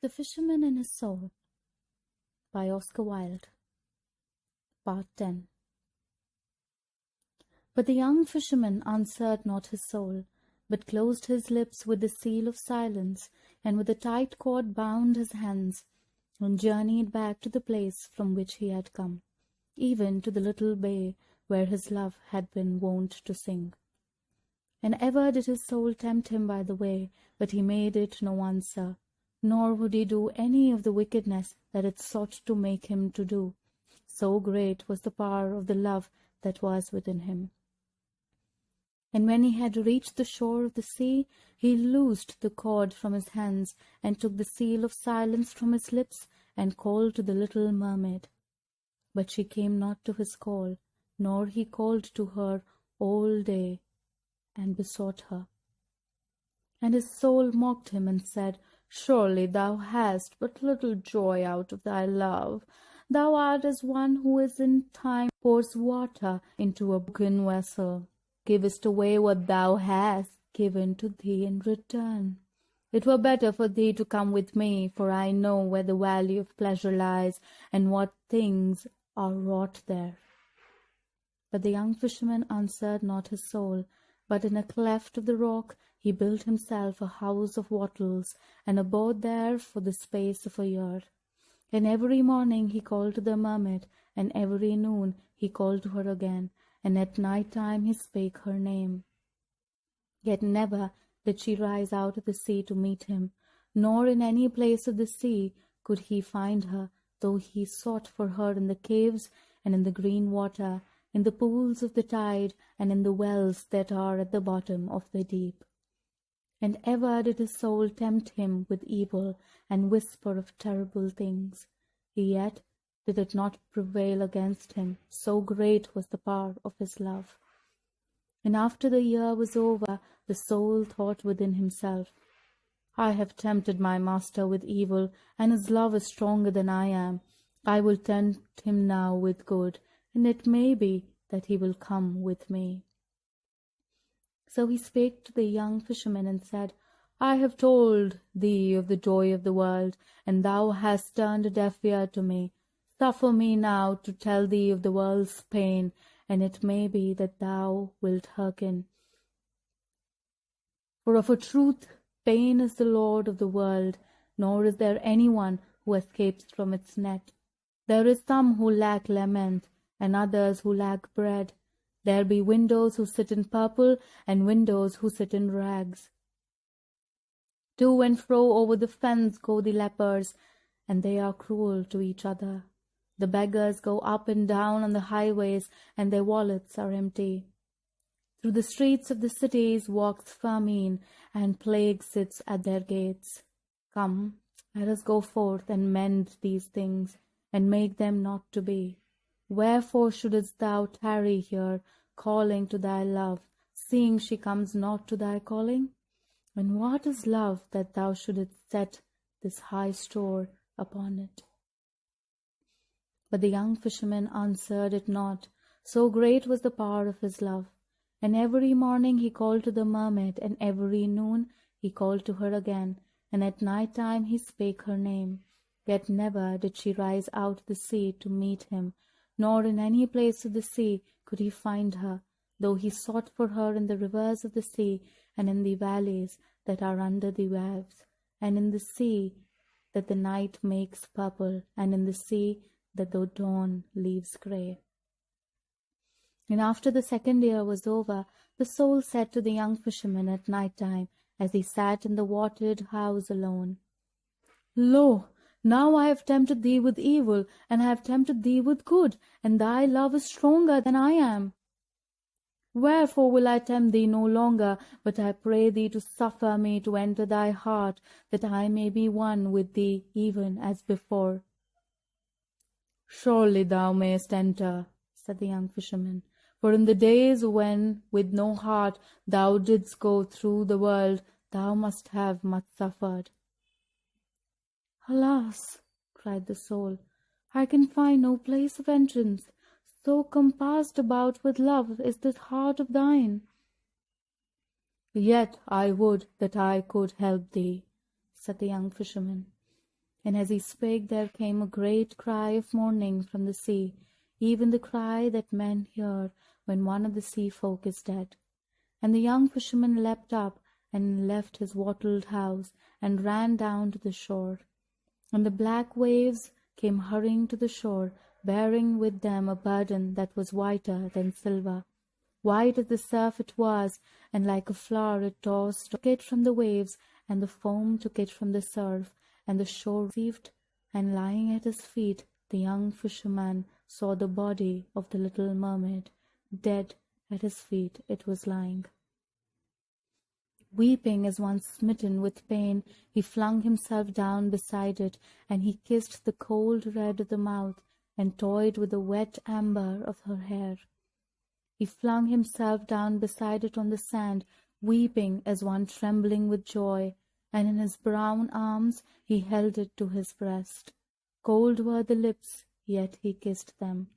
The Fisherman and His Soul by Oscar Wilde. Part 10. But the young fisherman answered not his soul, but closed his lips with the seal of silence, and with a tight cord bound his hands, and journeyed back to the place from which he had come, even to the little bay where his love had been wont to sing. And ever did his soul tempt him by the way, but he made it no answer, nor would he do any of the wickedness that it sought to make him to do, so great was the power of the love that was within him. And when he had reached the shore of the sea, he loosed the cord from his hands, and took the seal of silence from his lips, and called to the little mermaid. But she came not to his call, nor he called to her all day, and besought her. And his soul mocked him, and said, Surely thou hast but little joy out of thy love. Thou art as one who is in time pours water into a broken vessel. Givest away what thou hast given to thee in return. It were better for thee to come with me, for I know where the valley of pleasure lies, and what things are wrought there. But the young fisherman answered not his soul, but in a cleft of the rock he built himself a house of wattles, and abode there for the space of a year. And every morning he called to the mermaid, and every noon he called to her again, and at night time he spake her name. Yet never did she rise out of the sea to meet him, nor in any place of the sea could he find her, though he sought for her in the caves and in the green water, in the pools of the tide, and in the wells that are at the bottom of the deep. And ever did his soul tempt him with evil, and whisper of terrible things. Yet did it not prevail against him, so great was the power of his love. And after the year was over, the soul thought within himself, I have tempted my master with evil, and his love is stronger than I am. I will tempt him now with good, and it may be that he will come with me. So he spake to the young fisherman, and said, I have told thee of the joy of the world, and thou hast turned a deaf ear to me. Suffer me now to tell thee of the world's pain, and it may be that thou wilt hearken. For of a truth pain is the lord of the world, nor is there any one who escapes from its net. There is some who lack lament, and others who lack bread. There be windows who sit in purple, and windows who sit in rags. To and fro over the fens go the lepers, and they are cruel to each other. The beggars go up and down on the highways, and their wallets are empty. Through the streets of the cities walks famine, and plague sits at their gates. Come, let us go forth and mend these things, and make them not to be. Wherefore shouldest thou tarry here, calling to thy love, seeing she comes not to thy calling? And what is love, that thou shouldest set this high store upon it? But the young fisherman answered it not, so great was the power of his love. And every morning he called to the mermaid, and every noon he called to her again, and at night time he spake her name. Yet never did she rise out of the sea to meet him, nor in any place of the sea could he find her, though he sought for her in the rivers of the sea, and in the valleys that are under the waves, and in the sea that the night makes purple, and in the sea that the dawn leaves grey. And after the second year was over, the soul said to the young fisherman at night time, as he sat in the watered house alone, Lo, now I have tempted thee with evil, and I have tempted thee with good, and thy love is stronger than I am. Wherefore will I tempt thee no longer, but I pray thee to suffer me to enter thy heart, that I may be one with thee even as before. Surely thou mayest enter, said the young fisherman, for in the days when with no heart thou didst go through the world, thou must have much suffered. Alas, cried the soul, I can find no place of entrance, so compassed about with love is this heart of thine. Yet I would that I could help thee, said the young fisherman. And as he spake, there came a great cry of mourning from the sea, even the cry that men hear when one of the sea folk is dead. And the young fisherman leapt up and left his wattled house and ran down to the shore. And the black waves came hurrying to the shore, bearing with them a burden that was whiter than silver. White as the surf it was, and like a flower it tossed, took it from the waves, and the foam took it from the surf, and the shore received, and lying at his feet, the young fisherman saw the body of the little mermaid. Dead at his feet it was lying. Weeping as one smitten with pain, he flung himself down beside it, and he kissed the cold red of the mouth, and toyed with the wet amber of her hair. He flung himself down beside it on the sand, weeping as one trembling with joy, and in his brown arms he held it to his breast. Cold were the lips, yet he kissed them.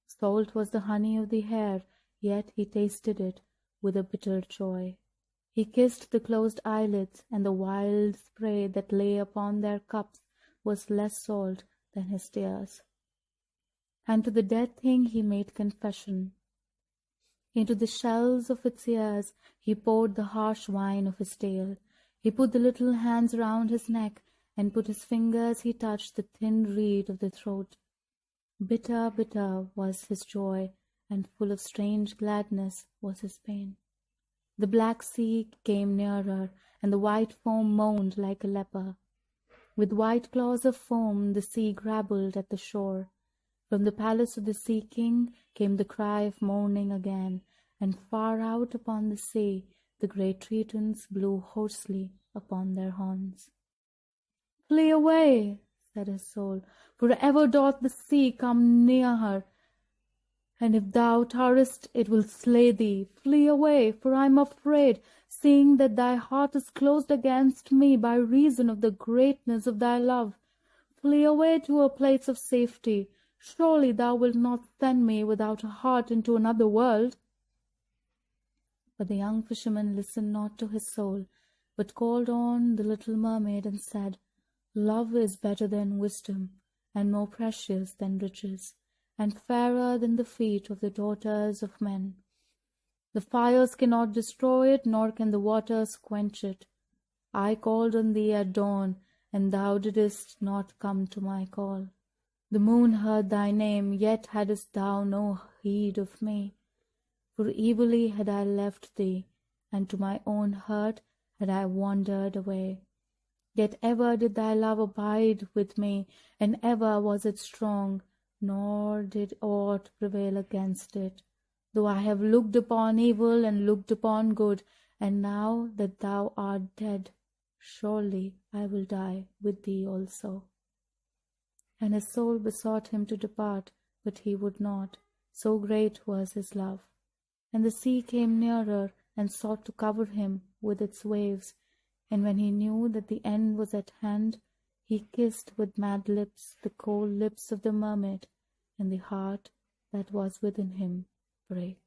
Salt was the honey of the hair, yet he tasted it with a bitter joy. He kissed the closed eyelids, and the wild spray that lay upon their cups was less salt than his tears. And to the dead thing he made confession. Into the shells of its ears he poured the harsh wine of his tale. He put the little hands round his neck, and put his fingers he touched the thin reed of the throat. Bitter, bitter was his joy, and full of strange gladness was his pain. The black sea came nearer, and the white foam moaned like a leper. With white claws of foam the sea grabbled at the shore. From the palace of the Sea King came the cry of mourning again, and far out upon the sea the great Tritons blew hoarsely upon their horns. "Flee away," said his soul, "for ever doth the sea come near her, and if thou tarriest it will slay thee. Flee away, for I am afraid, seeing that thy heart is closed against me by reason of the greatness of thy love. Flee away to a place of safety. Surely thou wilt not send me without a heart into another world." But the young fisherman listened not to his soul, but called on the little mermaid and said, "Love is better than wisdom, and more precious than riches, and fairer than the feet of the daughters of men. The fires cannot destroy it, nor can the waters quench it. I called on thee at dawn, and thou didst not come to my call. The moon heard thy name, yet hadst thou no heed of me. For evilly had I left thee, and to my own hurt had I wandered away. Yet ever did thy love abide with me, and ever was it strong, nor did aught prevail against it. Though I have looked upon evil and looked upon good, and now that thou art dead, surely I will die with thee also." And his soul besought him to depart, but he would not, so great was his love. And the sea came nearer, and sought to cover him with its waves, and when he knew that the end was at hand, he kissed with mad lips the cold lips of the mermaid, and the heart that was within him brake.